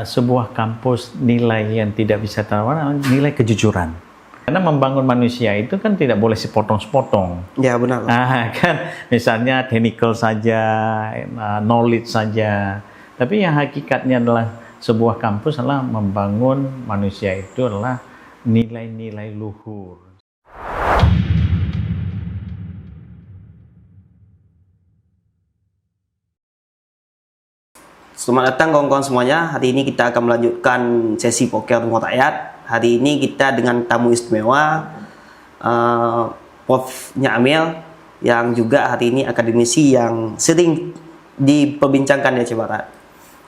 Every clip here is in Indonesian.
sebuah kampus nilai yang tidak bisa tawar, nilai kejujuran. Karena membangun manusia itu kan tidak boleh sepotong-sepotong. Ya benar. Kan misalnya technical saja, knowledge saja. Tapi yang hakikatnya adalah sebuah kampus adalah membangun manusia itu adalah nilai-nilai luhur. Selamat datang kawan-kawan semuanya. Hari ini kita akan melanjutkan sesi poker Rumah Rakyat. Hari ini kita dengan tamu istimewa, Prof. Amil, yang juga hari ini akademisi yang sering diperbincangkan di Aceh Barat.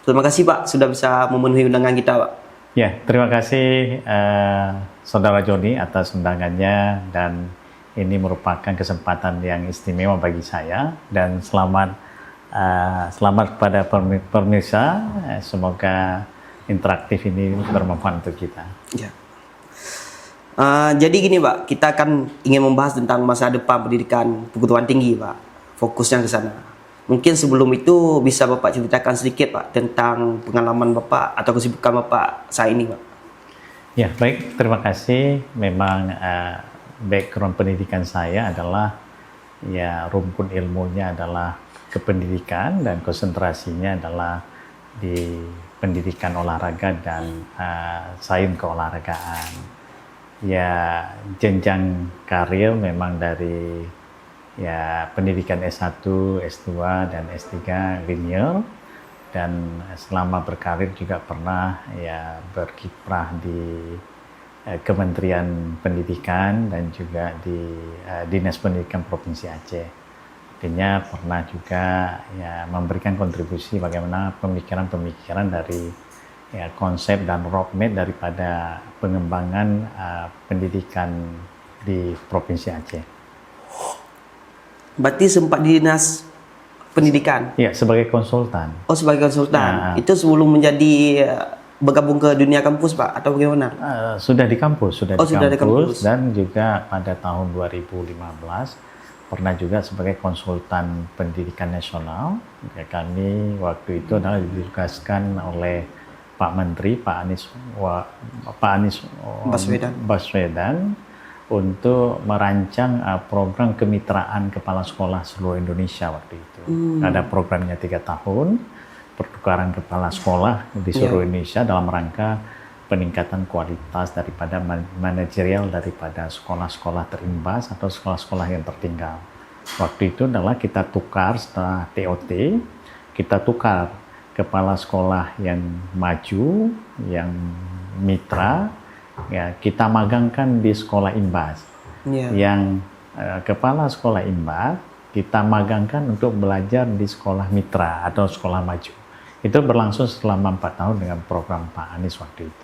Terima kasih Pak sudah bisa memenuhi undangan kita Pak. Ya, terima kasih Saudara Joni atas undangannya, dan ini merupakan kesempatan yang istimewa bagi saya, dan selamat kepada pemirsa. Semoga interaktif ini bermanfaat untuk kita. Ya. Jadi gini Pak, kita akan ingin membahas tentang masa depan pendidikan perguruan tinggi Pak. Fokusnya ke sana. Mungkin sebelum itu bisa Bapak ceritakan sedikit Pak tentang pengalaman Bapak atau kesibukan Bapak saat ini Pak. Ya, baik, terima kasih. Memang background pendidikan saya adalah, ya, rumpun ilmunya adalah kependidikan dan konsentrasinya adalah di pendidikan olahraga dan sains keolahragaan. Ya, jenjang karir memang dari pendidikan S1, S2 dan S3 linear, dan selama berkarir juga pernah berkiprah di Kementerian Pendidikan dan juga di Dinas Pendidikan Provinsi Aceh. Artinya pernah juga memberikan kontribusi bagaimana pemikiran-pemikiran dari konsep dan roadmap daripada pengembangan pendidikan di Provinsi Aceh. Berarti sempat di Dinas Pendidikan? Ya, sebagai konsultan. Oh, sebagai konsultan. Itu sebelum menjadi bergabung ke dunia kampus Pak atau bagaimana? Sudah di kampus, sudah di kampus, dan juga pada tahun 2015 pernah juga sebagai konsultan pendidikan nasional. Kami waktu itu adalah ditugaskan oleh Pak Menteri, Pak Anies Baswedan untuk merancang program kemitraan kepala sekolah seluruh Indonesia waktu itu. Ada programnya 3 tahun, pertukaran kepala sekolah di seluruh Indonesia dalam rangka peningkatan kualitas daripada manajerial daripada sekolah-sekolah terimbas atau sekolah-sekolah yang tertinggal. Waktu itu adalah kita tukar setelah TOT, kita tukar kepala sekolah yang maju, yang mitra, kita magangkan di sekolah imbas. Yang kepala sekolah imbas kita magangkan untuk belajar di sekolah mitra atau sekolah maju. Itu berlangsung selama 4 tahun dengan program Pak Anies waktu itu.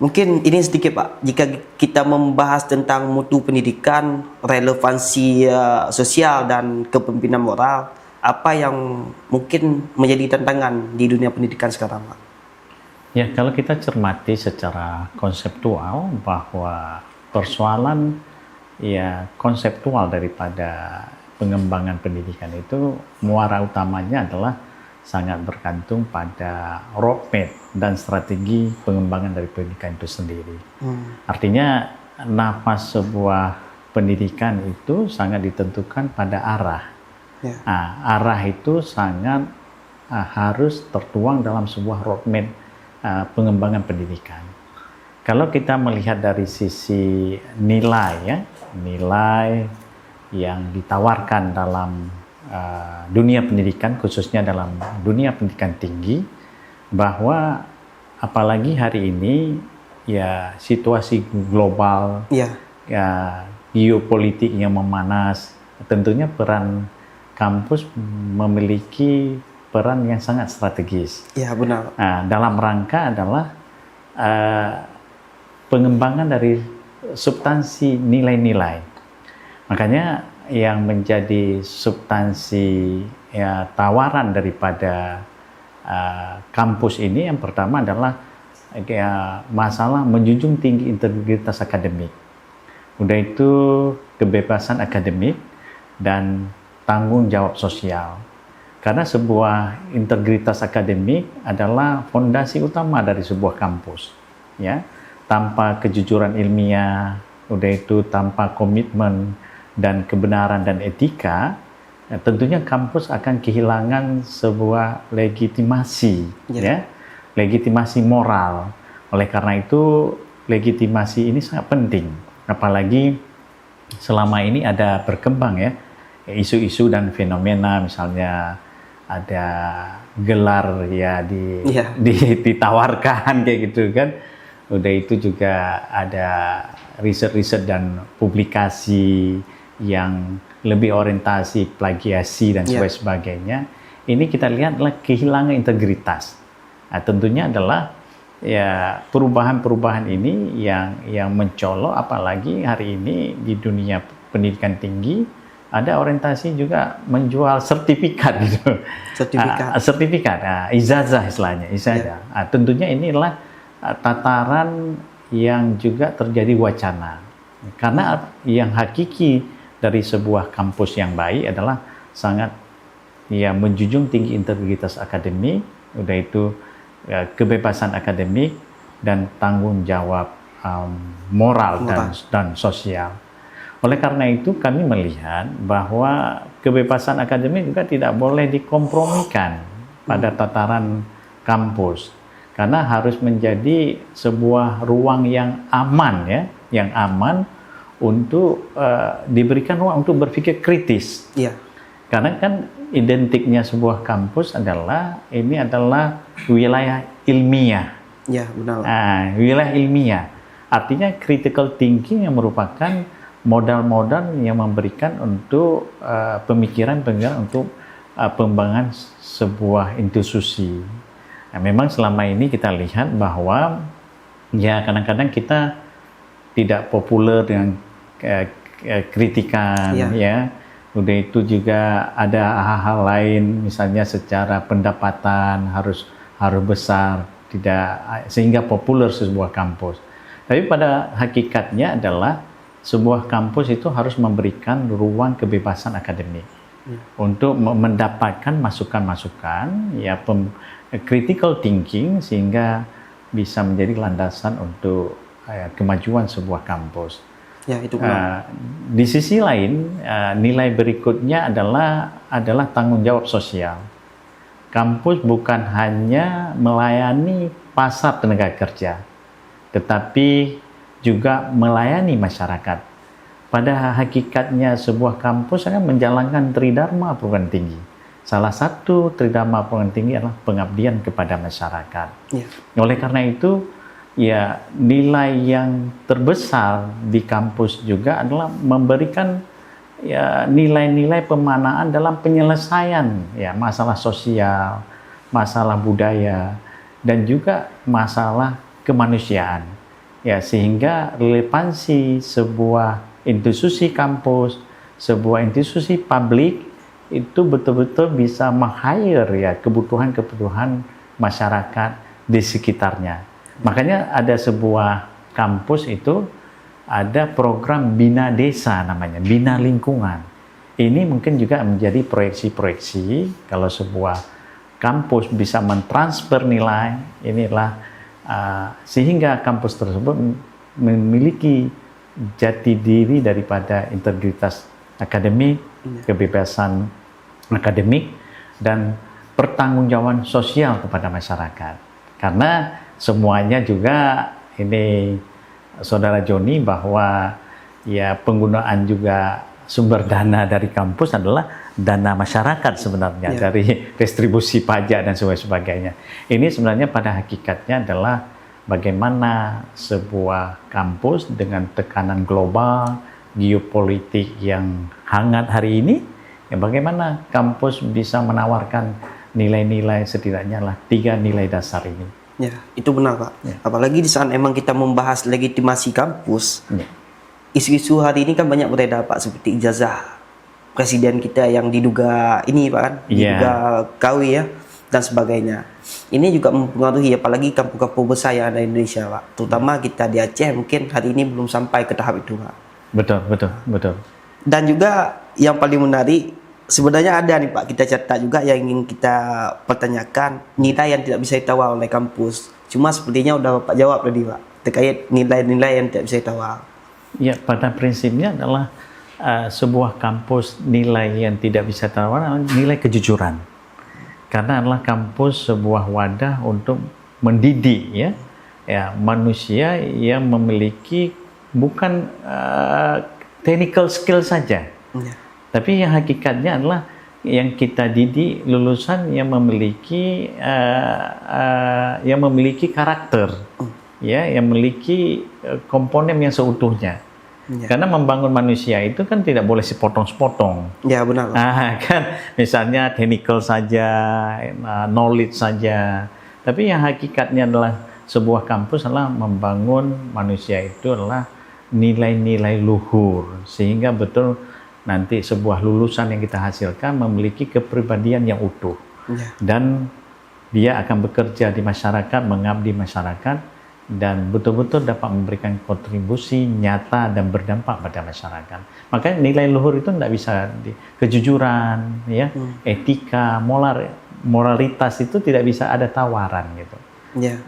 Mungkin ini sedikit Pak, jika kita membahas tentang mutu pendidikan, relevansi sosial dan kepemimpinan moral, apa yang mungkin menjadi tantangan di dunia pendidikan sekarang Pak? Ya, kalau kita cermati secara konseptual bahwa persoalan konseptual daripada pengembangan pendidikan itu muara utamanya adalah sangat bergantung pada roadmap dan strategi pengembangan dari pendidikan itu sendiri. Artinya nafas sebuah pendidikan itu sangat ditentukan pada arah. Arah itu sangat harus tertuang dalam sebuah roadmap pengembangan pendidikan. Kalau kita melihat dari sisi nilai, nilai yang ditawarkan dalam dunia pendidikan, khususnya dalam dunia pendidikan tinggi, bahwa apalagi hari ini situasi global, geopolitik yang memanas, tentunya peran kampus memiliki peran yang sangat strategis. Ya, benar. Dalam rangka adalah pengembangan dari substansi nilai-nilai. Makanya yang menjadi substansi tawaran daripada kampus ini yang pertama adalah masalah menjunjung tinggi integritas akademik. Udah itu kebebasan akademik dan tanggung jawab sosial. Karena sebuah integritas akademik adalah fondasi utama dari sebuah kampus. Ya, tanpa kejujuran ilmiah, udah itu tanpa komitmen dan kebenaran dan etika, tentunya kampus akan kehilangan sebuah legitimasi, ya, legitimasi moral. Oleh karena itu, legitimasi ini sangat penting. Apalagi selama ini ada berkembang ya isu-isu dan fenomena, misalnya ada gelar ya ditawarkan kayak gitu kan. Udah itu juga ada riset-riset dan publikasi yang lebih orientasi plagiasi dan sebagainya. Ini kita lihat adalah kehilangan integritas. Nah, tentunya adalah ya perubahan-perubahan ini yang mencolok, apalagi hari ini di dunia pendidikan tinggi ada orientasi juga menjual sertifikat gitu. Sertifikat, ijazah istilahnya, ijazah. Tentunya inilah tataran yang juga terjadi wacana. Karena yang hakiki dari sebuah kampus yang baik adalah sangat ya menjunjung tinggi integritas akademik, udah itu kebebasan akademik dan tanggung jawab moral dan sosial. Oleh karena itu kami melihat bahwa kebebasan akademik juga tidak boleh dikompromikan pada tataran kampus, karena harus menjadi sebuah ruang yang aman ya, yang aman untuk diberikan ruang untuk berpikir kritis. Iya. Karena kan identiknya sebuah kampus adalah ini adalah wilayah ilmiah. Ya, benar. Wilayah ilmiah. Artinya critical thinking yang merupakan modal-modal yang memberikan untuk pemikiran-pemikiran untuk pengembangan sebuah institusi. Nah, memang selama ini kita lihat bahwa ya kadang-kadang kita tidak populer dengan kritikan ya. Udah itu juga ada hal-hal lain, misalnya secara pendapatan harus besar, tidak sehingga populer sebuah kampus. Tapi pada hakikatnya adalah sebuah kampus itu harus memberikan ruang kebebasan akademik untuk mendapatkan masukan-masukan, ya critical thinking, sehingga bisa menjadi landasan untuk kemajuan sebuah kampus. Ya, itu benar. Di sisi lain, nilai berikutnya adalah tanggung jawab sosial. Kampus bukan hanya melayani pasar tenaga kerja, tetapi juga melayani masyarakat. Pada hakikatnya sebuah kampus akan menjalankan tridharma perguruan tinggi. Salah satu tridharma perguruan tinggi adalah pengabdian kepada masyarakat. Ya. Oleh karena itu, ya nilai yang terbesar di kampus juga adalah memberikan ya nilai-nilai pemanaan dalam penyelesaian ya masalah sosial, masalah budaya, dan juga masalah kemanusiaan. Ya, sehingga relevansi sebuah institusi kampus, sebuah institusi publik itu betul-betul bisa meng-hire ya kebutuhan-kebutuhan masyarakat di sekitarnya. Makanya ada sebuah kampus itu ada program Bina Desa namanya, Bina Lingkungan. Ini mungkin juga menjadi proyeksi-proyeksi kalau sebuah kampus bisa mentransfer nilai, inilah sehingga kampus tersebut memiliki jati diri daripada integritas akademik, kebebasan akademik, dan pertanggungjawaban sosial kepada masyarakat. Karena semuanya juga ini Saudara Joni, bahwa ya penggunaan juga sumber dana dari kampus adalah dana masyarakat sebenarnya, dari distribusi pajak dan sebagainya. Ini sebenarnya pada hakikatnya adalah bagaimana sebuah kampus dengan tekanan global, geopolitik yang hangat hari ini, ya bagaimana kampus bisa menawarkan nilai-nilai, setidaknya lah 3 nilai dasar ini. Ya, itu benar Pak. Ya. Apalagi di saat emang kita membahas legitimasi kampus, isu-isu hari ini kan banyak beredar Pak, seperti ijazah presiden kita yang diduga ini Pak kan, diduga KW ya, dan sebagainya. Ini juga mempengaruhi apalagi kampus-kampus besar yang ada di Indonesia Pak, terutama kita di Aceh mungkin hari ini belum sampai ke tahap itu Pak. Betul. Dan juga yang paling menarik, sebenarnya ada nih Pak, kita catat juga yang ingin kita pertanyakan, nilai yang tidak bisa ditawar oleh kampus. Cuma sepertinya udah Bapak jawab tadi Pak, terkait nilai-nilai yang tidak bisa ditawar. Ya, pada prinsipnya adalah sebuah kampus nilai yang tidak bisa ditawar adalah nilai kejujuran. Karena adalah kampus sebuah wadah untuk mendidik ya manusia yang memiliki bukan technical skill saja. Ya. Tapi yang hakikatnya adalah yang kita didik lulusan yang memiliki karakter, yang memiliki komponen yang seutuhnya. Ya. Karena membangun manusia itu kan tidak boleh sepotong-sepotong. Ya benar. Kan misalnya technical saja, knowledge saja. Tapi yang hakikatnya adalah sebuah kampus adalah membangun manusia itu adalah nilai-nilai luhur, sehingga betul nanti sebuah lulusan yang kita hasilkan memiliki kepribadian yang utuh. Ya. Dan dia akan bekerja di masyarakat, mengabdi masyarakat, dan betul-betul dapat memberikan kontribusi nyata dan berdampak pada masyarakat. Makanya nilai luhur itu tidak bisa kejujuran, etika, moralitas itu tidak bisa ada tawaran gitu. Ya,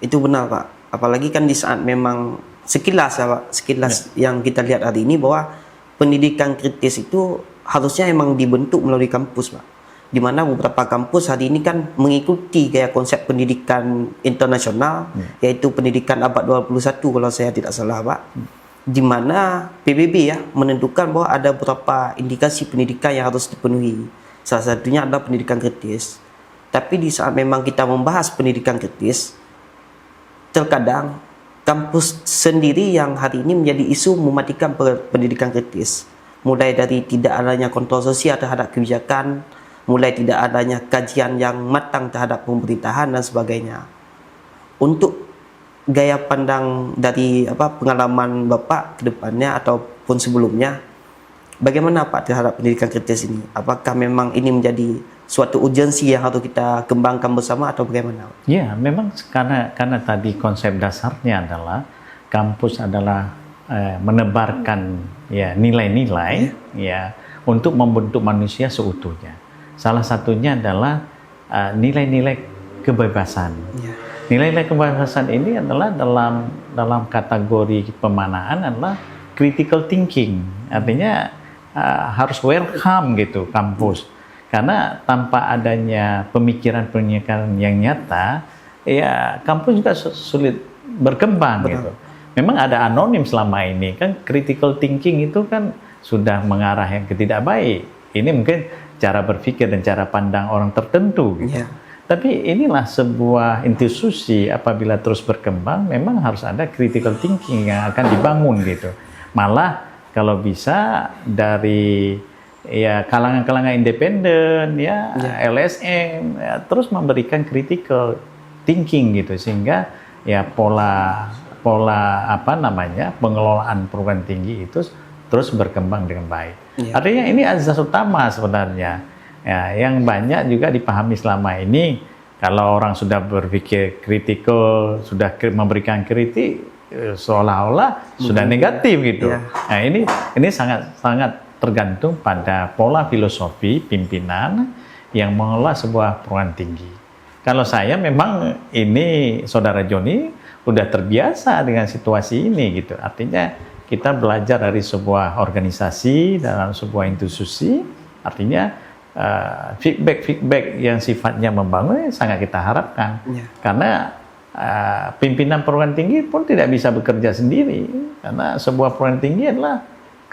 itu benar Pak. Apalagi kan di saat memang sekilas yang kita lihat hari ini bahwa pendidikan kritis itu harusnya emang dibentuk melalui kampus Pak. Di mana beberapa kampus hari ini kan mengikuti gaya konsep pendidikan internasional, yaitu pendidikan abad 21 kalau saya tidak salah Pak. Di mana PBB menentukan bahwa ada beberapa indikasi pendidikan yang harus dipenuhi. Salah satunya adalah pendidikan kritis. Tapi di saat memang kita membahas pendidikan kritis, terkadang kampus sendiri yang hari ini menjadi isu mematikan pendidikan kritis. Mulai dari tidak adanya kontrol sosial terhadap kebijakan, mulai tidak adanya kajian yang matang terhadap pemerintahan dan sebagainya. Untuk gaya pandang dari pengalaman Bapak ke depannya ataupun sebelumnya, bagaimana Pak terhadap pendidikan kritis ini? Apakah memang ini menjadi suatu urgensi yang harus kita kembangkan bersama atau bagaimana? Ya, memang karena tadi konsep dasarnya adalah kampus adalah menebarkan nilai-nilai untuk membentuk manusia seutuhnya. Salah satunya adalah nilai-nilai kebebasan. Nilai-nilai kebebasan ini adalah dalam kategori pemanaan adalah critical thinking. Artinya harus welcome gitu kampus. Karena tanpa adanya pemikiran-pemikiran yang nyata, ya kampus juga sulit berkembang. Betul. Gitu. Memang ada anonim selama ini kan, critical thinking itu kan sudah mengarah yang tidak baik. Ini mungkin cara berpikir dan cara pandang orang tertentu gitu. Tapi inilah sebuah institusi apabila terus berkembang memang harus ada critical thinking yang akan dibangun gitu. Malah kalau bisa dari kalangan-kalangan independen LSM terus memberikan critical thinking gitu, sehingga pola pengelolaan perguruan tinggi itu terus berkembang dengan baik. Artinya ini azas utama sebenarnya yang banyak juga dipahami selama ini. Kalau orang sudah berpikir kritikal, sudah memberikan kritik, seolah-olah sudah negatif gitu. Nah ini sangat tergantung pada pola filosofi pimpinan yang mengelola sebuah perguruan tinggi. Kalau saya memang ini Saudara Joni udah terbiasa dengan situasi ini gitu. Artinya kita belajar dari sebuah organisasi dalam sebuah institusi, artinya feedback yang sifatnya membangun sangat kita harapkan. Karena pimpinan perguruan tinggi pun tidak bisa bekerja sendiri, karena sebuah perguruan tinggi adalah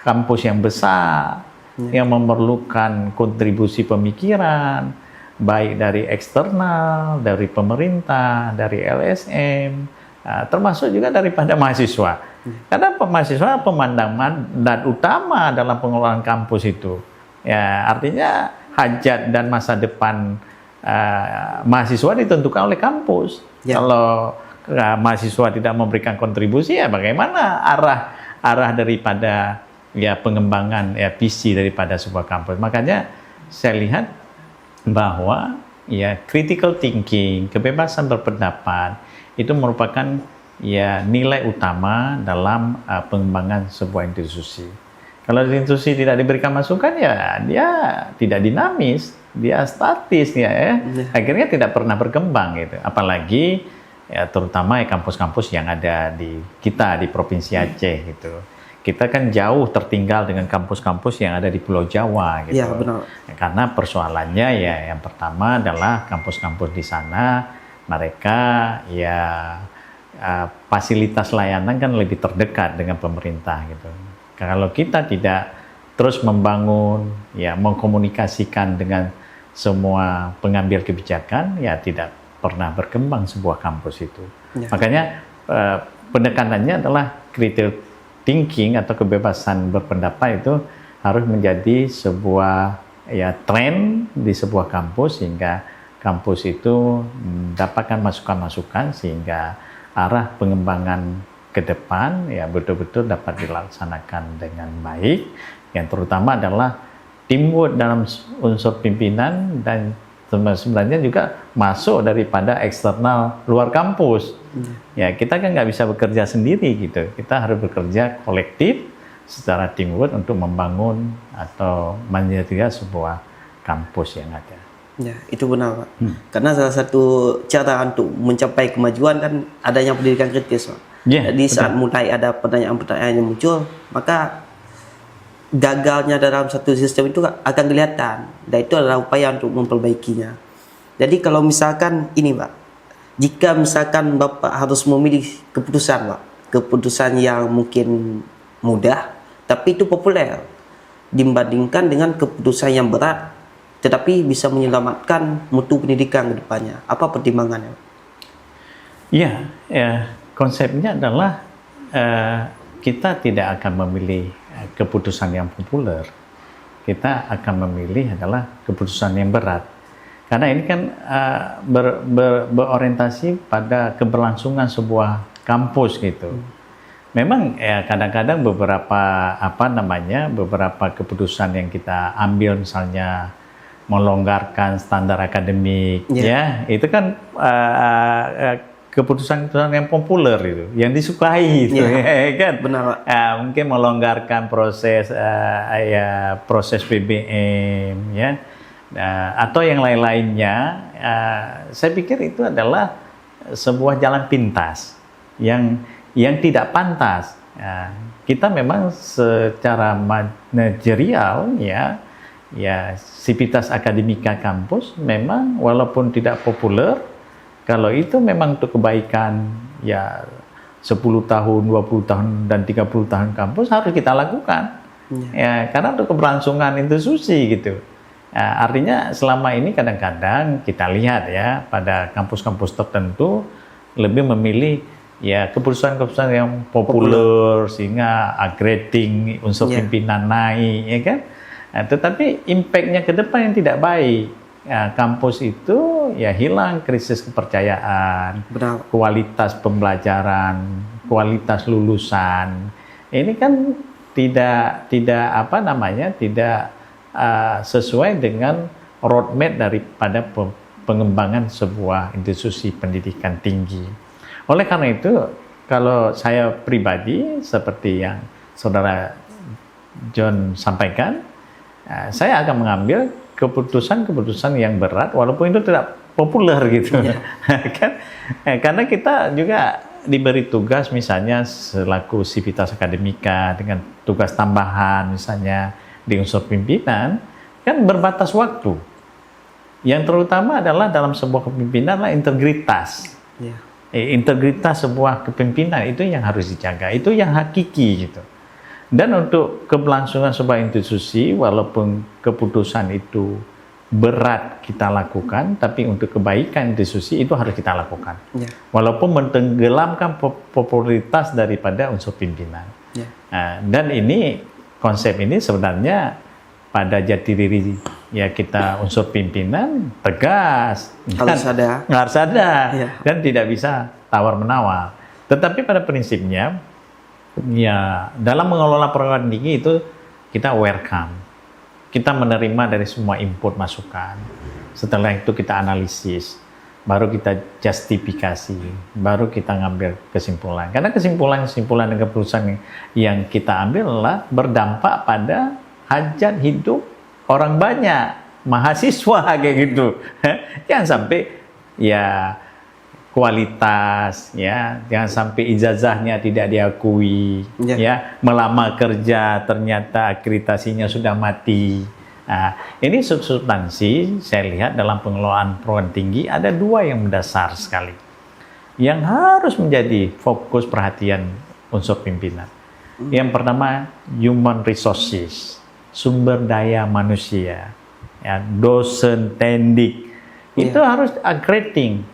kampus yang besar yang memerlukan kontribusi pemikiran baik dari eksternal, dari pemerintah, dari LSM, termasuk juga daripada mahasiswa. Karena mahasiswa pemandang mandat utama dalam pengelolaan kampus itu. Ya, artinya hajat dan masa depan mahasiswa ditentukan oleh kampus. Kalau mahasiswa tidak memberikan kontribusi, ya bagaimana arah daripada pengembangan visi daripada sebuah kampus. Makanya saya lihat bahwa critical thinking, kebebasan berpendapat itu merupakan nilai utama dalam pengembangan sebuah institusi. Kalau institusi tidak diberikan masukan ya dia tidak dinamis, dia statis ya. Akhirnya tidak pernah berkembang gitu. Apalagi ya terutama kampus-kampus yang ada di kita di Provinsi Aceh gitu. Kita kan jauh tertinggal dengan kampus-kampus yang ada di Pulau Jawa gitu. Ya, benar. Karena persoalannya ya yang pertama adalah kampus-kampus di sana mereka ya fasilitas layanan kan lebih terdekat dengan pemerintah gitu. Kalau kita tidak terus membangun, ya mengkomunikasikan dengan semua pengambil kebijakan, ya tidak pernah berkembang sebuah kampus itu. Ya. Makanya penekanannya adalah critical thinking atau kebebasan berpendapat itu harus menjadi sebuah ya tren di sebuah kampus sehingga kampus itu mendapatkan masukan-masukan sehingga arah pengembangan ke depan ya betul-betul dapat dilaksanakan dengan baik. Yang terutama adalah teamwork dalam unsur pimpinan dan sebenarnya juga masuk daripada eksternal luar kampus. Ya kita kan nggak bisa bekerja sendiri gitu. Kita harus bekerja kolektif secara teamwork untuk membangun atau menjaga sebuah kampus yang ada. Ya, itu benar, Pak. Karena salah satu cara untuk mencapai kemajuan kan adanya pendidikan kritis, Pak. Jadi saat mulai ada pertanyaan-pertanyaan yang muncul, maka gagalnya dalam satu sistem itu akan kelihatan. Dan itu adalah upaya untuk memperbaikinya. Jadi kalau misalkan ini, Pak, jika misalkan Bapak harus memilih keputusan, Pak, keputusan yang mungkin mudah, tapi itu populer, dibandingkan dengan keputusan yang berat, tetapi bisa menyelamatkan mutu pendidikan ke depannya. Apa pertimbangannya? Iya, ya, konsepnya adalah kita tidak akan memilih keputusan yang populer. Kita akan memilih adalah keputusan yang berat. Karena ini kan berorientasi pada keberlangsungan sebuah kampus gitu. Memang ya kadang-kadang beberapa beberapa keputusan yang kita ambil misalnya melonggarkan standar akademik, ya itu kan keputusan-keputusan yang populer itu, yang disukai, itu, kan? Benar. Mungkin melonggarkan proses proses BBM, ya, atau yang lain-lainnya. Saya pikir itu adalah sebuah jalan pintas yang tidak pantas. Kita memang secara manajerial, ya sivitas akademika kampus memang walaupun tidak populer, kalau itu memang untuk kebaikan ya 10 tahun, 20 tahun dan 30 tahun kampus harus kita lakukan. Ya, karena untuk keberlangsungan institusi gitu. Artinya selama ini kadang-kadang kita lihat ya pada kampus-kampus tertentu lebih memilih ya keputusan-keputusan yang populer sehingga upgrading unsur pimpinan naik, ya kan? Tetapi impact-nya ke depan yang tidak baik. Kampus itu ya hilang krisis kepercayaan, kualitas pembelajaran, kualitas lulusan. Ini kan tidak sesuai dengan roadmap daripada pengembangan sebuah institusi pendidikan tinggi. Oleh karena itu, kalau saya pribadi seperti yang Saudara John sampaikan, saya akan mengambil keputusan-keputusan yang berat walaupun itu tidak populer gitu. Kan? Karena kita juga diberi tugas misalnya selaku sivitas akademika dengan tugas tambahan misalnya di unsur pimpinan kan berbatas waktu. Yang terutama adalah dalam sebuah kepemimpinan adalah integritas. Integritas sebuah kepemimpinan itu yang harus dijaga, itu yang hakiki gitu. Dan untuk keberlangsungan sebuah institusi, walaupun keputusan itu berat kita lakukan, tapi untuk kebaikan institusi itu harus kita lakukan. Walaupun mentenggelamkan popularitas daripada unsur pimpinan. Dan ini, konsep ini sebenarnya pada jati diri ya kita unsur pimpinan tegas, harus ada, dan tidak bisa tawar-menawar. Tetapi pada prinsipnya, ya, dalam mengelola perguruan tinggi itu kita welcome. Kita menerima dari semua input masukan. Setelah itu kita analisis baru kita justifikasi, baru kita ngambil kesimpulan. Karena kesimpulan-kesimpulan dan keputusan yang kita ambil adalah berdampak pada hajat hidup orang banyak, mahasiswa kayak gitu. Jangan sampai ya kualitas, ya jangan sampai ijazahnya tidak diakui, ya melamar kerja ternyata akreditasinya sudah mati. Nah, ini substansi saya lihat dalam pengelolaan perguruan tinggi ada dua yang mendasar sekali, yang harus menjadi fokus perhatian unsur pimpinan. Yang pertama, human resources, sumber daya manusia, ya, dosen, tendik, itu harus upgrading,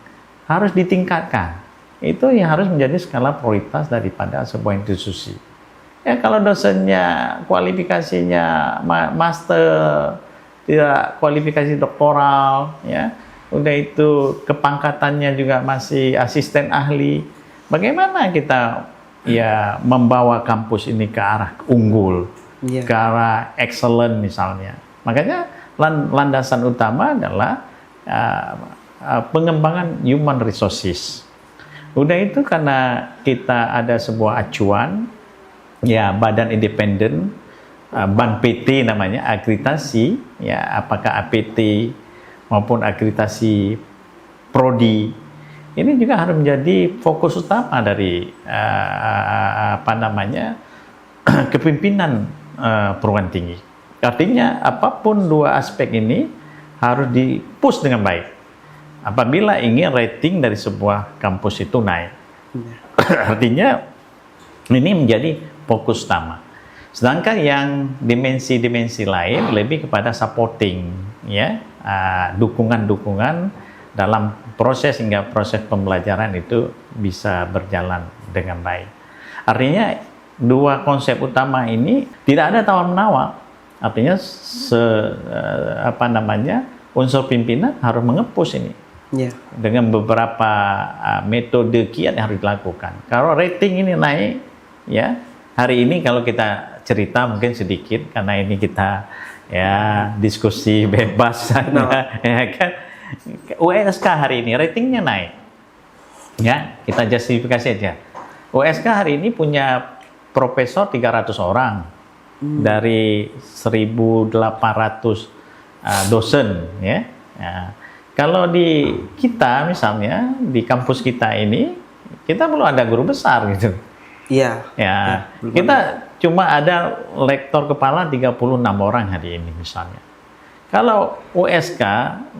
harus ditingkatkan. Itu yang harus menjadi skala prioritas daripada sebuah institusi. Ya kalau dosennya kualifikasinya master, tidak kualifikasi doktoral, ya, udah itu kepangkatannya juga masih asisten ahli. Bagaimana kita ya membawa kampus ini ke arah unggul, ke arah excellent misalnya. Makanya landasan utama adalah pengembangan human resources. Udah itu karena kita ada sebuah acuan, ya badan independen, BAN PT namanya, akreditasi, ya apakah APT maupun akreditasi prodi, ini juga harus menjadi fokus utama dari kepemimpinan perguruan tinggi. Artinya apapun dua aspek ini harus di-push dengan baik apabila ingin rating dari sebuah kampus itu naik. Artinya ini menjadi fokus utama. Sedangkan yang dimensi-dimensi lain lebih kepada supporting, ya, dukungan-dukungan dalam proses hingga proses pembelajaran itu bisa berjalan dengan baik. Artinya dua konsep utama ini tidak ada tawar-menawar. Artinya unsur pimpinan harus mengepus ini dengan beberapa metode kiat yang harus dilakukan. Kalau rating ini naik, ya hari ini kalau kita cerita mungkin sedikit karena ini kita ya diskusi bebas ya kan. USK hari ini ratingnya naik, ya kita justifikasi aja. USK hari ini punya profesor 300 orang dari 1.800 dosen, ya. Kalau di kita misalnya di kampus kita ini kita belum ada guru besar gitu. Iya. Ya, kita cuma ada lektor kepala 36 orang hari ini misalnya. Kalau USK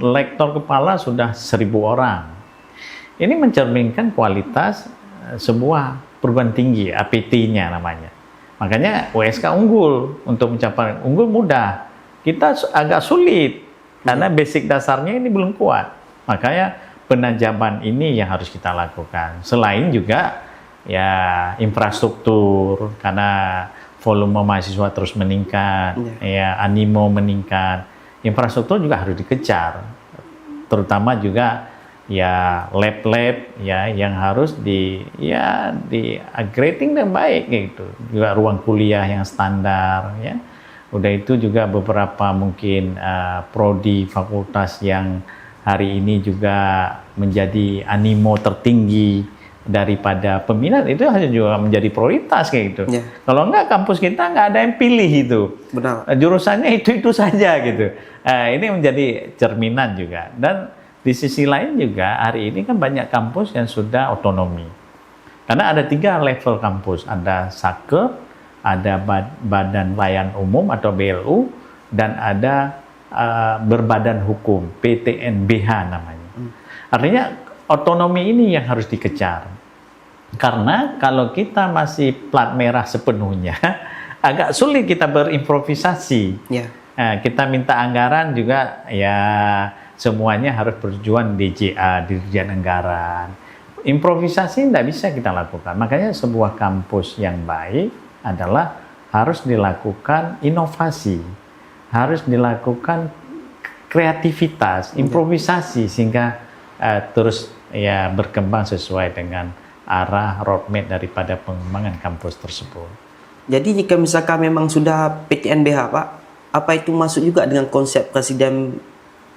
lektor kepala sudah 1.000 orang. Ini mencerminkan kualitas sebuah perguruan tinggi, APT-nya namanya. Makanya USK unggul, untuk mencapai unggul mudah. Kita agak sulit karena basic dasarnya ini belum kuat. Makanya penajaman ini yang harus kita lakukan. Selain juga ya infrastruktur, karena volume mahasiswa terus meningkat, ya animo meningkat, infrastruktur juga harus dikejar, terutama juga ya lab-lab ya yang harus di upgrading dengan baik gitu, juga ruang kuliah yang standar, ya udah itu juga beberapa mungkin prodi fakultas yang hari ini juga menjadi animo tertinggi daripada peminat, itu harus juga menjadi prioritas kayak gitu. Kalau enggak kampus kita nggak ada yang pilih itu. Benar. Jurusannya itu saja gitu. Ini menjadi cerminan juga. Dan di sisi lain juga hari ini kan banyak kampus yang sudah otonomi. Karena ada 3 level kampus, ada Saker, ada Badan Layanan Umum atau BLU, dan ada berbadan hukum PTNBH namanya. Artinya otonomi ini yang harus dikejar. Karena kalau kita masih plat merah sepenuhnya, agak sulit kita berimprovisasi. Kita minta anggaran juga, ya semuanya harus berjuang DJA, Dirjen Anggaran. Improvisasi tidak bisa kita lakukan. Makanya sebuah kampus yang baik adalah harus dilakukan inovasi, harus dilakukan kreativitas, improvisasi, sehingga terus ya berkembang sesuai dengan arah roadmap daripada pengembangan kampus tersebut. Jadi jika misalkan memang sudah PTNBH Pak, apa itu masuk juga dengan konsep Presiden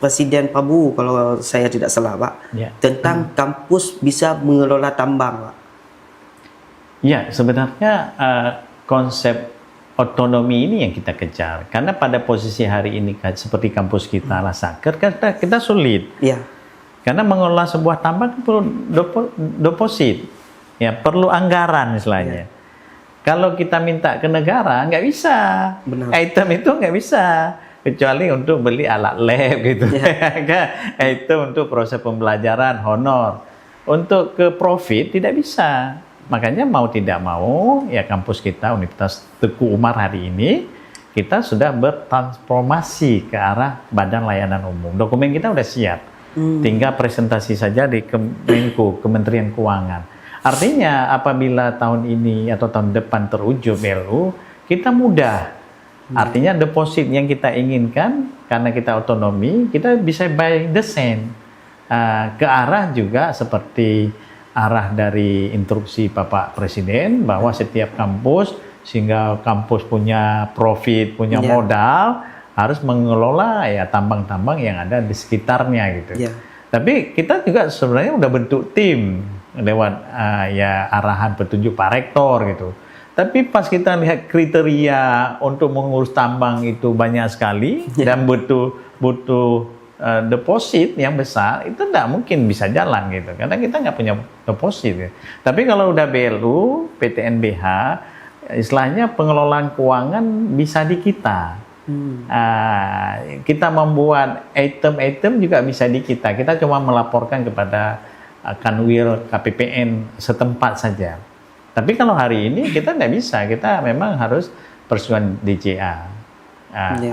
Presiden Prabowo kalau saya tidak salah Pak, Ya. tentang kampus bisa mengelola tambang Pak. Ya, sebenarnya konsep otonomi ini yang kita kejar. Karena pada posisi hari ini kan, seperti kampus kita Lasaker, kita sulit. Ya, Karena mengelola sebuah tambang perlu deposit, ya perlu anggaran istilahnya. Kalau kita minta ke negara nggak bisa, Benar. item itu nggak bisa kecuali untuk beli alat lab gitu, itu untuk proses pembelajaran honor. Untuk ke profit tidak bisa. Makanya mau tidak mau ya kampus kita Universitas Teguh Umar hari ini kita sudah bertransformasi ke arah Badan Layanan Umum. Dokumen kita udah siap. Tinggal presentasi saja di Kemenko, Kementerian Keuangan. Artinya apabila tahun ini atau tahun depan terwujud BLU, kita mudah. Artinya deposit yang kita inginkan karena kita otonomi, kita bisa by the cent. Ke arah juga seperti arah dari instruksi Bapak Presiden bahwa setiap kampus sehingga kampus punya profit, punya modal, harus mengelola ya tambang-tambang yang ada di sekitarnya gitu. Tapi kita juga sebenarnya udah bentuk tim lewat ya arahan petunjuk Pak Rektor gitu. Tapi pas kita lihat kriteria untuk mengurus tambang itu banyak sekali dan butuh deposit yang besar, itu tidak mungkin bisa jalan gitu. Karena kita nggak punya deposit. Ya. Tapi kalau udah BLU, PTNBH, istilahnya pengelolaan keuangan bisa di kita. Kita membuat item-item juga bisa di kita. Kita cuma melaporkan kepada Kanwil KPPN setempat saja. Tapi kalau hari ini kita tidak bisa, kita memang harus persetujuan DJA.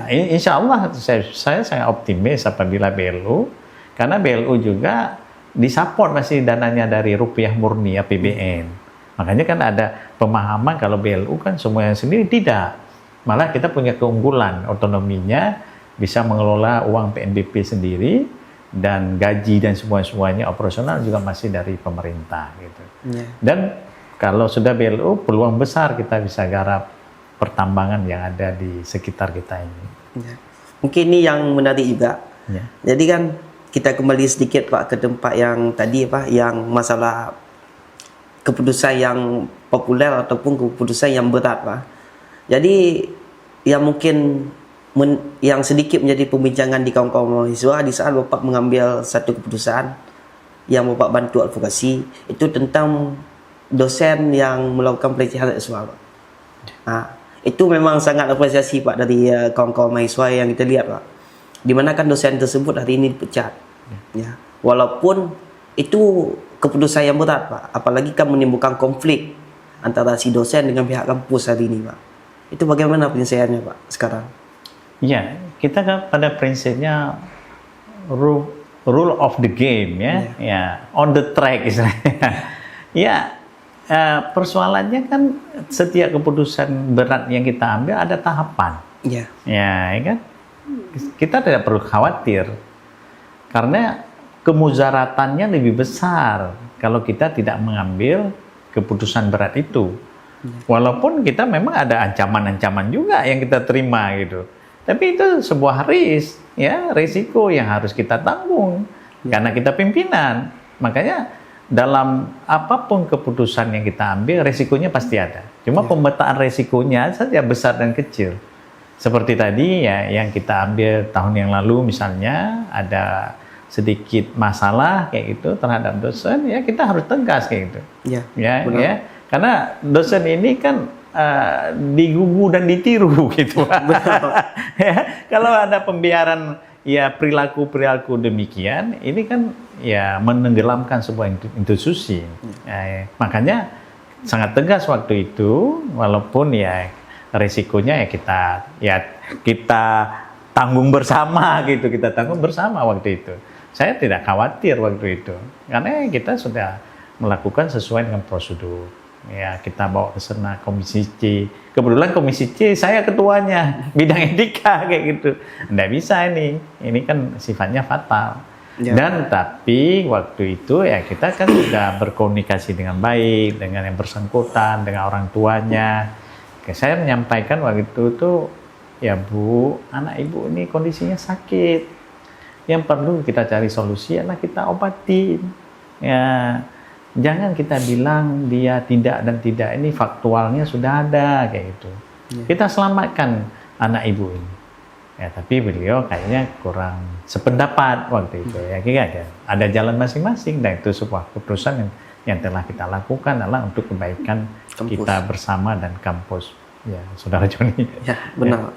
Insya Allah saya sangat optimis apabila BLU, karena BLU juga disupport masih dananya dari rupiah murni APBN. Makanya kan ada pemahaman kalau BLU kan semuanya sendiri, tidak. Malah kita punya keunggulan otonominya, bisa mengelola uang PNBP sendiri, dan gaji dan semuanya operasional juga masih dari pemerintah gitu. Dan kalau sudah BLU, peluang besar kita bisa garap pertambangan yang ada di sekitar kita ini. Mungkin ini yang menarik juga. Jadi kan kita kembali sedikit Pak ke tempat yang tadi Pak, yang masalah keputusan yang populer ataupun keputusan yang berat Pak. Jadi yang mungkin yang sedikit menjadi pembincangan di kawan-kawan mahasiswa di saat Bapak mengambil satu keputusan yang Bapak bantu advokasi itu tentang dosen yang melakukan pelecehan seksual. Itu memang sangat apresiasi Pak dari kawan-kawan mahasiswa yang kita lihat Pak. Di mana kan dosen tersebut hari ini dipecat. Ya. Walaupun itu keputusan yang berat Pak, apalagi kan menimbulkan konflik antara si dosen dengan pihak kampus hari ini Pak. Itu bagaimana penyelesaiannya Pak sekarang? Ya, kita kan pada prinsipnya rule of the game ya, on the track istilahnya. Ya, persoalannya kan setiap keputusan berat yang kita ambil ada tahapan. Ya kan? Kita tidak perlu khawatir karena kemudaratannya lebih besar kalau kita tidak mengambil keputusan berat itu. Walaupun kita memang ada ancaman-ancaman juga yang kita terima gitu. Tapi itu sebuah risiko yang harus kita tanggung karena kita pimpinan. Makanya dalam apapun keputusan yang kita ambil, resikonya pasti ada. Cuma pemetaan resikonya saja besar dan kecil. Seperti tadi ya yang kita ambil tahun yang lalu misalnya ada sedikit masalah kayak gitu terhadap dosen, ya kita harus tegas kayak gitu. Ya. Karena dosen ini kan digugu dan ditiru gitu. Ya, kalau ada pembiaran ya perilaku demikian, ini kan ya menenggelamkan sebuah institusi. Makanya sangat tegas waktu itu, walaupun ya resikonya ya kita tanggung bersama gitu, kita tanggung bersama waktu itu. Saya tidak khawatir waktu itu, karena kita sudah melakukan sesuai dengan prosedur. Ya, kita bawa ke sana Komisi C. Kebetulan Komisi C saya ketuanya, bidang etika kayak gitu. Nggak bisa ini kan sifatnya fatal. Dan tapi waktu itu ya kita kan sudah berkomunikasi dengan baik dengan yang bersangkutan, dengan orang tuanya. Saya menyampaikan waktu itu ya Bu, anak Ibu ini kondisinya sakit. yang perlu kita cari solusi adalah kita obatin. Ya, jangan kita bilang dia tidak dan tidak, ini faktualnya sudah ada kayak gitu. Kita selamatkan anak ibu ini. Ya, tapi beliau kayaknya kurang sependapat waktu itu. Ya, kira ada jalan masing-masing, dan itu sebuah keputusan yang telah kita lakukan adalah untuk kebaikan Kampus. kita bersama dan kampus. Ya, Saudara Joni. Ya, benar.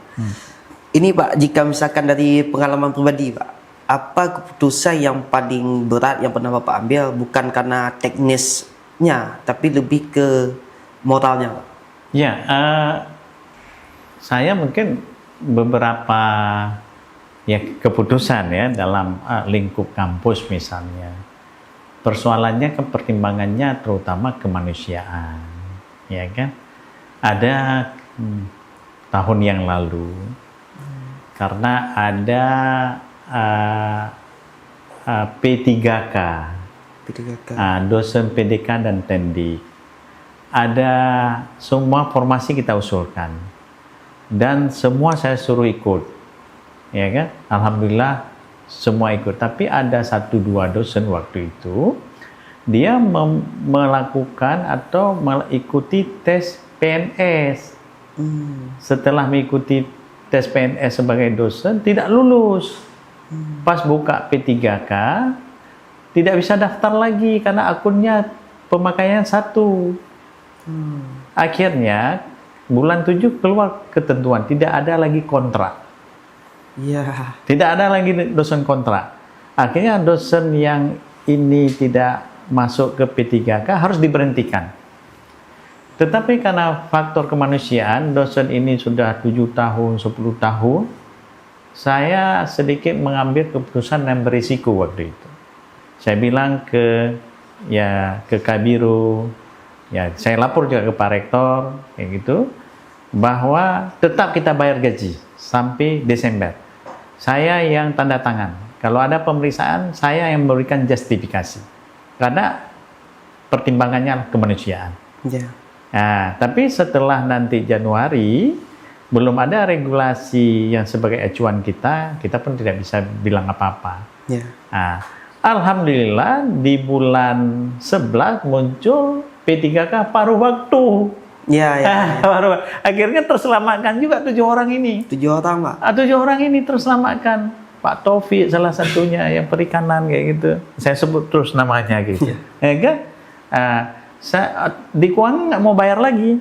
Ini Pak, jika misalkan dari pengalaman pribadi Pak, apa keputusan yang paling berat yang pernah Bapak ambil, bukan karena teknisnya, tapi lebih ke moralnya Pak? Ya, saya mungkin beberapa keputusan ya dalam lingkup kampus misalnya. Persoalannya, pertimbangannya terutama kemanusiaan, ya kan? Ada tahun yang lalu, karena ada P3K, dosen PDK dan Tendik, ada semua formasi kita usulkan, dan semua saya suruh ikut, ya kan? Alhamdulillah semua ikut. Tapi ada 1-2 dosen waktu itu dia melakukan atau mengikuti tes PNS. Setelah mengikuti tes PNS sebagai dosen tidak lulus. Pas buka P3K tidak bisa daftar lagi karena akunnya pemakaian 1. Akhirnya bulan 7 keluar ketentuan tidak ada lagi kontrak. Iya. Tidak ada lagi dosen kontrak. Akhirnya dosen yang ini tidak masuk ke P3K harus diberhentikan. Tetapi karena faktor kemanusiaan, dosen ini sudah 7 tahun, 10 tahun, saya sedikit mengambil keputusan yang berisiko waktu itu. Saya bilang ke Kabiro, ya saya lapor juga ke Pak Rektor, kayak gitu, bahwa tetap kita bayar gaji sampai Desember. Saya yang tanda tangan. Kalau ada pemeriksaan, saya yang memberikan justifikasi. Karena pertimbangannya kemanusiaan. Ya. Nah, tapi setelah nanti Januari belum ada regulasi yang sebagai acuan kita pun tidak bisa bilang apa-apa. Ya. Nah, alhamdulillah di bulan 11 muncul P3K paruh waktu. Ya, ya. Akhirnya terselamatkan juga 7 orang ini. 7 orang Pak. 7 orang ini terselamatkan. Pak Taufik salah satunya yang perikanan kayak gitu. Saya sebut terus namanya gitu. Ya kan? Di keuangan nggak mau bayar lagi.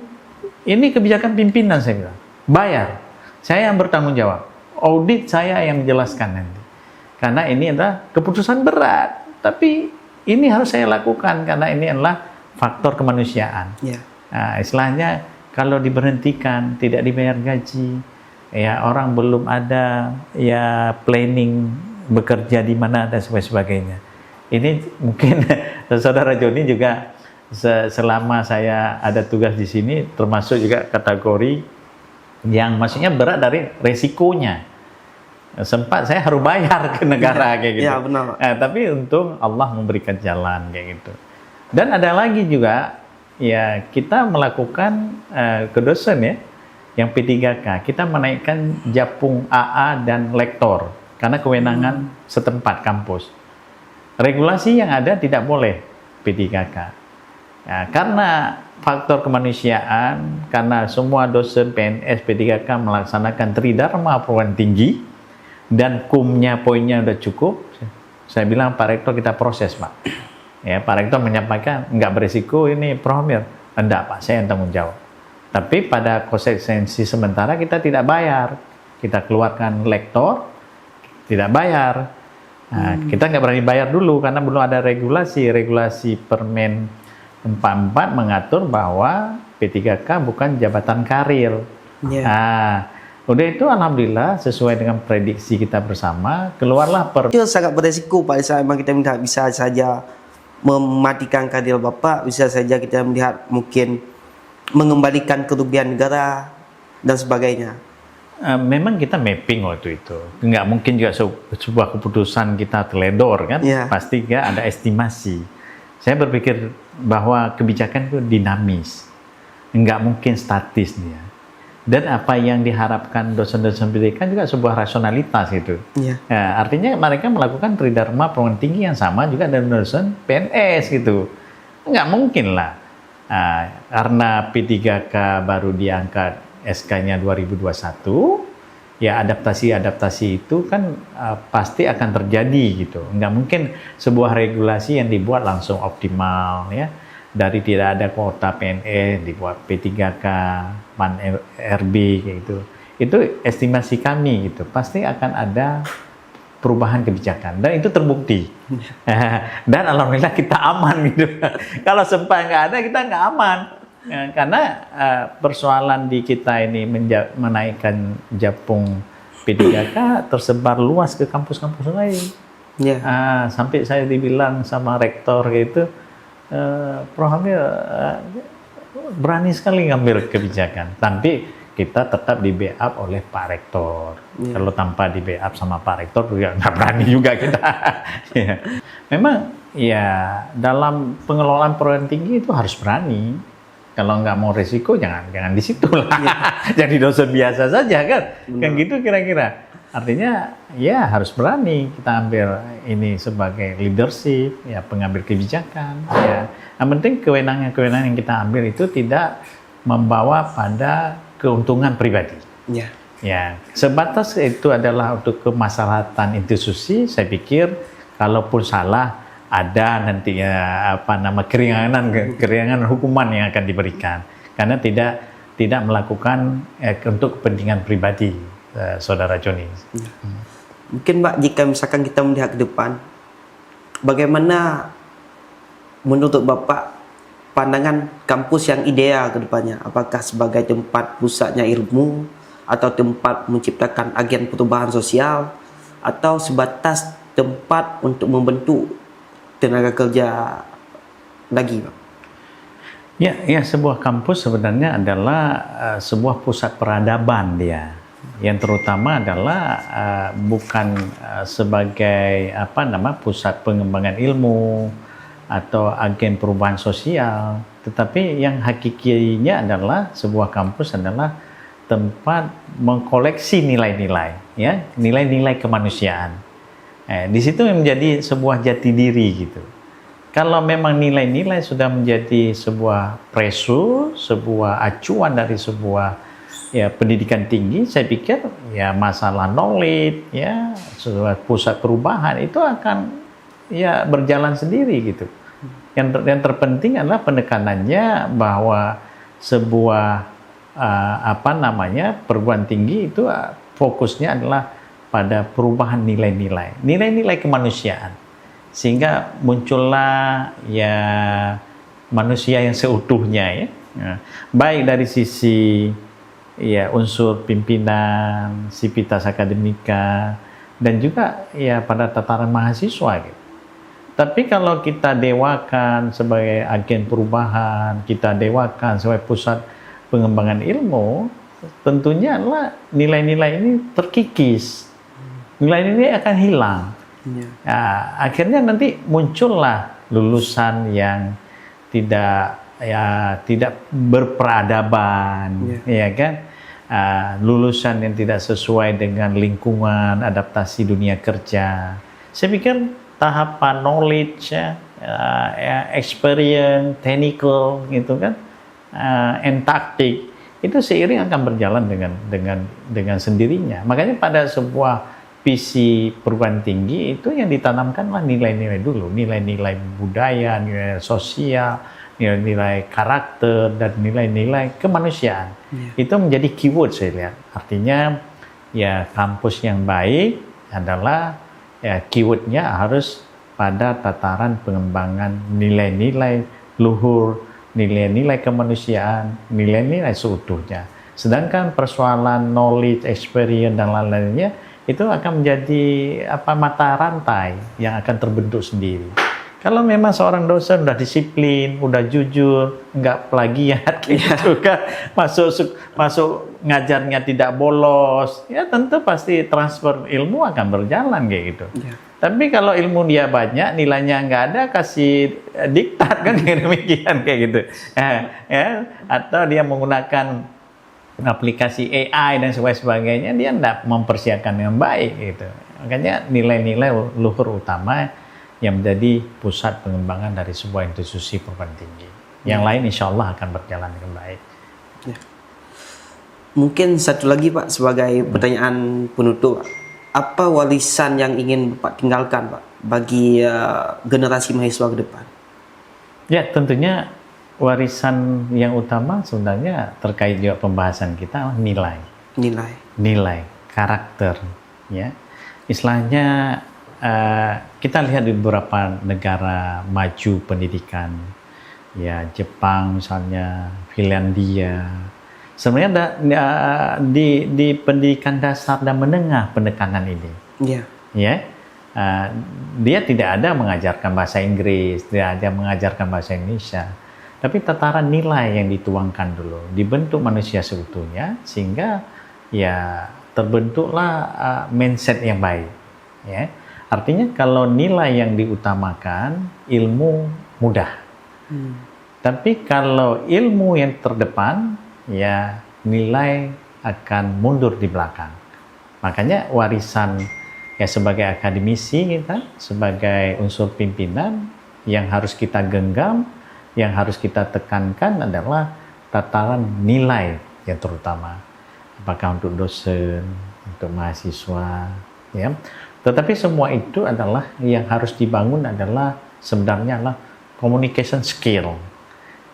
Ini kebijakan pimpinan, saya bilang. Bayar. Saya yang bertanggung jawab. Audit saya yang menjelaskan nanti. Karena ini adalah keputusan berat. Tapi ini harus saya lakukan karena ini adalah faktor kemanusiaan. Ya. Nah, istilahnya kalau diberhentikan, tidak dibayar gaji, ya orang belum ada ya planning bekerja di mana dan sebagainya. Ini mungkin Saudara Joni juga selama saya ada tugas di sini termasuk juga kategori yang maksudnya berat dari resikonya. Sempat saya harus bayar ke negara kayak gitu. Ya, benar. Tapi untung Allah memberikan jalan kayak gitu. Dan ada lagi juga ya kita melakukan ke dosen ya yang P3K, kita menaikkan japung AA dan lektor karena kewenangan setempat kampus. Regulasi yang ada tidak boleh P3K. Ya, karena faktor kemanusiaan, karena semua dosen PNS P3K melaksanakan tridharma perguruan tinggi dan kumnya poinnya udah cukup, saya bilang Pak Rektor kita proses Pak. Ya, Pak Rektor menyampaikan nggak berisiko ini promil. Enggak Pak, saya yang tanggung jawab. Tapi pada konsekuensi sementara kita tidak bayar, kita keluarkan lektor, tidak bayar. Nah, kita nggak berani bayar dulu karena belum ada regulasi Permen 44 mengatur bahwa P3K bukan jabatan karir. Yeah. Nah, udah itu alhamdulillah sesuai dengan prediksi kita bersama keluarlah Itu sangat beresiko Pak. Memang kita melihat bisa saja mematikan karir Bapak, bisa saja kita melihat mungkin mengembalikan kerugian negara dan sebagainya. Memang kita mapping waktu itu, nggak mungkin juga sebuah keputusan kita teledor kan, pasti nggak ada estimasi. Saya berpikir bahwa kebijakan itu dinamis, nggak mungkin statis dia. Dan apa yang diharapkan dosen-dosen pendidikan juga sebuah rasionalitas gitu. Ya. Ya, artinya mereka melakukan tridharma perguruan tinggi yang sama juga dengan dosen PNS gitu. Nggak mungkin lah. Karena P3K baru diangkat SK-nya 2021, ya adaptasi itu kan pasti akan terjadi gitu. Nggak mungkin sebuah regulasi yang dibuat langsung optimal ya. Dari tidak ada kuota PNS dibuat P3K, PAN RB kayak gitu. Itu estimasi kami gitu. Pasti akan ada perubahan kebijakan dan itu terbukti. Dan alhamdulillah kita aman gitu. Kalau sempat nggak ada kita nggak aman. Ya, karena persoalan di kita ini menaikkan japung P3K tersebar luas ke kampus-kampus lain. Yeah. Sampai saya dibilang sama rektor gitu, Prof Hamil berani sekali ngambil kebijakan. Tapi kita tetap di backup oleh Pak Rektor. Yeah. Kalau tanpa di backup sama Pak Rektor juga nggak berani juga kita. Ya. Memang ya dalam pengelolaan perguruan tinggi itu harus berani. Kalau nggak mau resiko jangan di situ lah. Yeah. Jadi dosen biasa saja kan. Kan gitu kira-kira. Artinya ya harus berani kita ambil ini sebagai leadership, ya pengambil kebijakan. Ya. Yang penting kewenangan yang kita ambil itu tidak membawa pada keuntungan pribadi. Ya. Ya, sebatas itu adalah untuk kemaslahatan institusi. Saya pikir kalaupun salah ada nantinya keringanan hukuman yang akan diberikan karena tidak melakukan untuk kepentingan pribadi, Saudara Joni. Ya. Mungkin Mbak, jika misalkan kita melihat ke depan, bagaimana menurut Bapak pandangan kampus yang ideal ke depannya? Apakah sebagai tempat pusatnya ilmu atau tempat menciptakan agen perubahan sosial atau sebatas tempat untuk membentuk tenaga kerja lagi, Pak? Ya, sebuah kampus sebenarnya adalah sebuah pusat peradaban dia. Yang terutama adalah bukan sebagai pusat pengembangan ilmu atau agen perubahan sosial, tetapi yang hakikinya adalah sebuah kampus adalah tempat mengkoleksi nilai-nilai, ya, nilai-nilai kemanusiaan. Di situ menjadi sebuah jati diri gitu. Kalau memang nilai-nilai sudah menjadi sebuah presu, sebuah acuan dari sebuah pendidikan tinggi, saya pikir ya masalah knowledge, ya sebuah pusat perubahan itu akan berjalan sendiri gitu. Yang terpenting adalah penekanannya bahwa sebuah perguruan tinggi itu fokusnya adalah pada perubahan nilai-nilai kemanusiaan, sehingga muncullah ya manusia yang seutuhnya baik dari sisi unsur pimpinan, sivitas akademika dan juga pada tataran mahasiswa gitu. Tapi kalau kita dewakan sebagai agen perubahan, kita dewakan sebagai pusat pengembangan ilmu, tentunya adalah nilai-nilai ini terkikis. Nilai-nilai akan hilang. Akhirnya nanti muncullah lulusan yang tidak berperadaban, ya kan? Lulusan yang tidak sesuai dengan lingkungan, adaptasi dunia kerja. Saya pikir tahapan knowledge, experience, technical, gitu kan, and taktik itu seiring akan berjalan dengan sendirinya. Makanya pada sebuah visi perguruan tinggi itu yang ditanamkanlah nilai-nilai dulu, nilai-nilai budaya, nilai sosial, nilai-nilai karakter dan nilai-nilai kemanusiaan. Itu menjadi keyword saya lihat. Artinya ya kampus yang baik adalah keywordnya harus pada tataran pengembangan nilai-nilai luhur, nilai-nilai kemanusiaan, nilai-nilai seutuhnya. Sedangkan persoalan knowledge, experience dan lain-lainnya itu akan menjadi mata rantai yang akan terbentuk sendiri. Kalau memang seorang dosen udah disiplin, udah jujur, nggak plagiat gitu kan, masuk ngajarnya tidak bolos, ya tentu pasti transfer ilmu akan berjalan kayak gitu. Tapi kalau ilmu dia banyak, nilainya nggak ada, kasih diktat kan kayak demikian kayak gitu. Atau dia menggunakan aplikasi AI dan sebagainya, dia tidak mempersiapkan dengan baik gitu. Makanya nilai-nilai luhur utama yang menjadi pusat pengembangan dari sebuah institusi perguruan tinggi. Yang lain insya Allah akan berjalan dengan baik. Ya. Mungkin satu lagi Pak, sebagai pertanyaan penutup, Pak. Apa warisan yang ingin Bapak tinggalkan Pak bagi generasi mahasiswa ke depan? Ya, tentunya warisan yang utama sebenarnya terkait juga pembahasan kita nilai, karakter, ya. Istilahnya kita lihat di beberapa negara maju pendidikan, ya Jepang misalnya, Finlandia. Sebenarnya di pendidikan dasar dan menengah penekanan ini, ya. Dia tidak ada mengajarkan bahasa Inggris, tidak ada mengajarkan bahasa Indonesia. Tapi tataran nilai yang dituangkan dulu, dibentuk manusia seutuhnya, sehingga ya terbentuklah mindset yang baik. Ya. Artinya kalau nilai yang diutamakan, ilmu mudah. Tapi kalau ilmu yang terdepan, ya nilai akan mundur di belakang. Makanya warisan ya sebagai akademisi kita, sebagai unsur pimpinan yang harus kita genggam, yang harus kita tekankan adalah tataran nilai yang terutama. Apakah untuk dosen, untuk mahasiswa, ya. Tetapi semua itu adalah yang harus dibangun adalah sebenarnya adalah communication skill,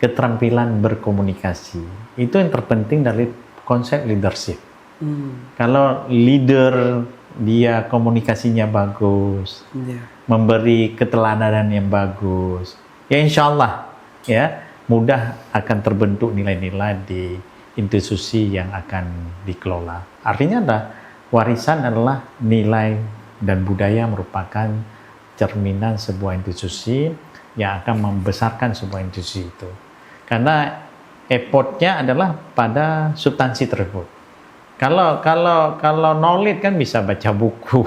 keterampilan berkomunikasi. Itu yang terpenting dari konsep leadership. Kalau leader dia komunikasinya bagus, memberi keteladanan yang bagus, ya insya Allah ya mudah akan terbentuk nilai-nilai di institusi yang akan dikelola. Artinya warisan adalah nilai dan budaya merupakan cerminan sebuah institusi yang akan membesarkan sebuah institusi itu. Karena effortnya adalah pada substansi tersebut. Kalau knowledge kan bisa baca buku,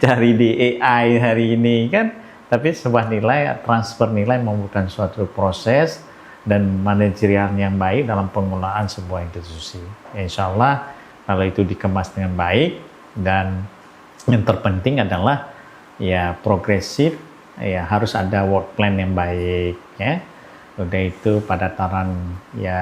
cari di AI hari ini kan. Tapi sebuah nilai, transfer nilai membutuhkan suatu proses dan manajerial yang baik dalam pengelolaan sebuah institusi. Ya, insya Allah kalau itu dikemas dengan baik dan yang terpenting adalah ya progresif, ya harus ada work plan yang baik, ya. Udah itu pada tataran ya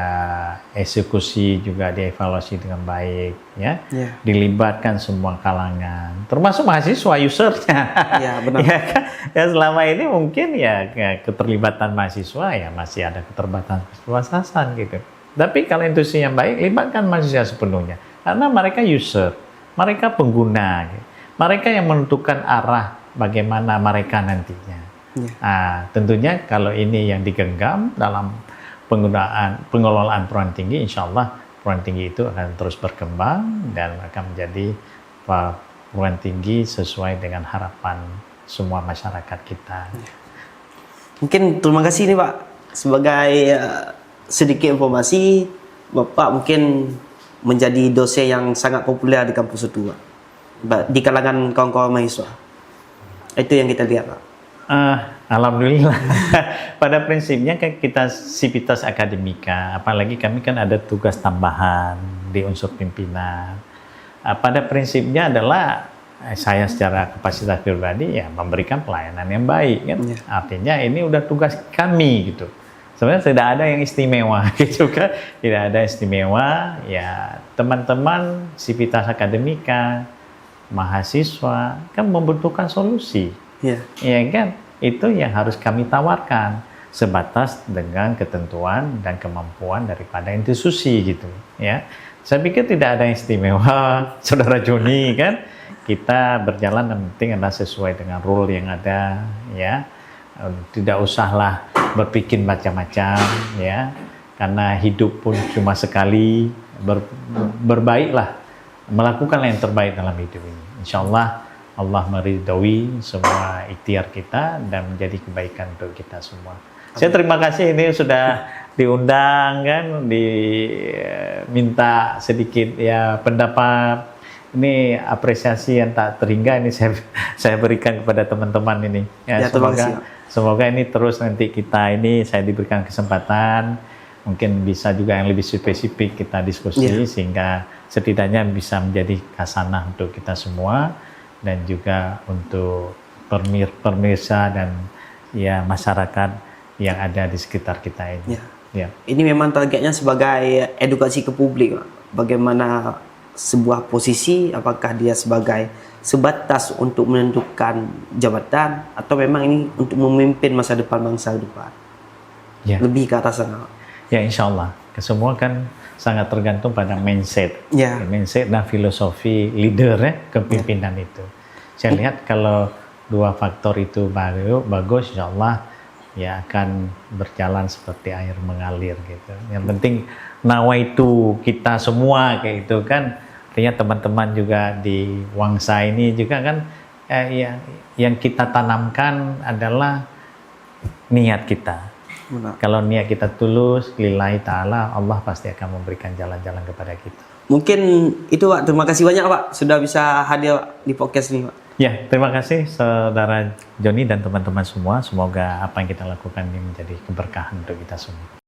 eksekusi juga dievaluasi dengan baik, ya. Dilibatkan semua kalangan, termasuk mahasiswa usernya. Ya, benar. Ya, kan? Ya selama ini mungkin ya keterlibatan mahasiswa ya masih ada keterbatasan gitu. Tapi kalau institusi yang baik, libatkan mahasiswa sepenuhnya, karena mereka user, mereka pengguna, gitu. Mereka yang menentukan arah bagaimana mereka nantinya. Tentunya kalau ini yang digenggam dalam pengelolaan perguruan tinggi, insya Allah perguruan tinggi itu akan terus berkembang dan akan menjadi perguruan tinggi sesuai dengan harapan semua masyarakat kita. Mungkin terima kasih nih Pak, sebagai sedikit informasi, Bapak mungkin menjadi dosen yang sangat populer di kampus itu Pak, di kalangan kawan-kawan mahasiswa. Itu yang kita lihat Pak. Alhamdulillah. Pada prinsipnya kan kita sivitas akademika, apalagi kami kan ada tugas tambahan di unsur pimpinan. Pada prinsipnya adalah saya secara kapasitas pribadi ya memberikan pelayanan yang baik kan. Artinya ini udah tugas kami gitu. Sebenarnya tidak ada yang istimewa gitu kan. Tidak ada istimewa, ya teman-teman sivitas akademika, mahasiswa kan membutuhkan solusi. Ya kan, itu yang harus kami tawarkan sebatas dengan ketentuan dan kemampuan daripada institusi gitu ya. Saya pikir tidak ada yang istimewa, Saudara Joni kan. Kita berjalan yang penting adalah sesuai dengan rule yang ada ya. Tidak usahlah berpikir macam-macam ya. Karena hidup pun cuma sekali, berbaiklah, melakukanlah yang terbaik dalam hidup ini. Insya Allah Allah meridhoi semua ikhtiar kita dan menjadi kebaikan untuk kita semua. Saya terima kasih ini sudah diundang kan, diminta sedikit ya pendapat. Ini apresiasi yang tak terhingga ini saya berikan kepada teman-teman ini. Ya, semoga ini terus nanti kita ini saya diberikan kesempatan mungkin bisa juga yang lebih spesifik kita diskusi sehingga setidaknya bisa menjadi hasanah untuk kita semua dan juga untuk pemirsa dan ya masyarakat yang ada di sekitar kita ini. Ya. Ini memang targetnya sebagai edukasi ke publik, Pak. Bagaimana sebuah posisi, apakah dia sebagai sebatas untuk menentukan jabatan atau memang ini untuk memimpin masa depan bangsa ke depan. Lebih ke atas sana. Ya, insya Allah. Semua kan sangat tergantung pada mindset, mindset dan filosofi leader kepemimpinan itu. Saya lihat kalau dua faktor itu bagus, insya Allah ya akan berjalan seperti air mengalir gitu. Yang penting nawaitu kita semua kayak itu kan, artinya teman-teman juga di Wangsa ini juga kan yang kita tanamkan adalah niat kita. Kalau niat kita tulus, lillahi ta'ala, Allah pasti akan memberikan jalan-jalan kepada kita. Mungkin itu Pak, terima kasih banyak Pak, sudah bisa hadir di podcast ini Pak. Ya, terima kasih Saudara Joni dan teman-teman semua. Semoga apa yang kita lakukan ini menjadi keberkahan untuk kita semua.